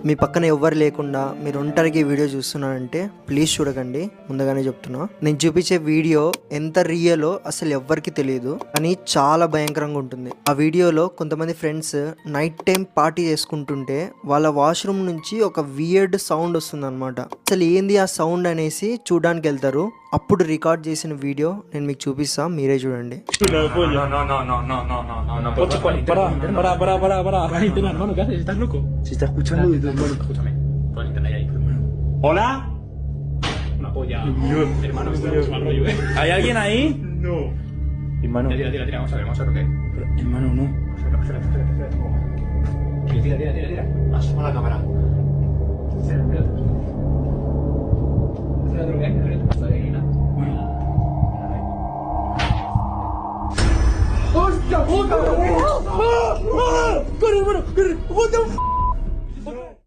మీ పక్కన ఎవ్వరు లేకుండా మీరు ఒంటరికి వీడియో చూస్తున్నారంటే ప్లీజ్ చూడకండి, ముందుగానే చెప్తున్నా. నేను చూపించే వీడియో ఎంత రియలో అసలు ఎవ్వరికి తెలియదు, కానీ చాలా భయంకరంగా ఉంటుంది. ఆ వీడియోలో కొంతమంది ఫ్రెండ్స్ నైట్ టైం పార్టీ చేసుకుంటుంటే వాళ్ళ వాష్రూమ్ నుంచి ఒక వియర్డ్ సౌండ్ వస్తుంది అనమాట. అసలు ఏంది ఆ సౌండ్ అనేసి చూడడానికి వెళ్తారు. అప్పుడు రికార్డ్ చేసిన వీడియో నేను మీకు చూపిస్తా, మీరే చూడండి. Hola. Una polla. Hermano, estamos mal rollo, ¿Hay alguien ahí? No. Hermano. Tira, vamos a ver qué. Hermano, no. Tira. Asoma la cámara. ¡Hostia puta! ¡Corre, hermano! ¡Corre! ¡What the f***!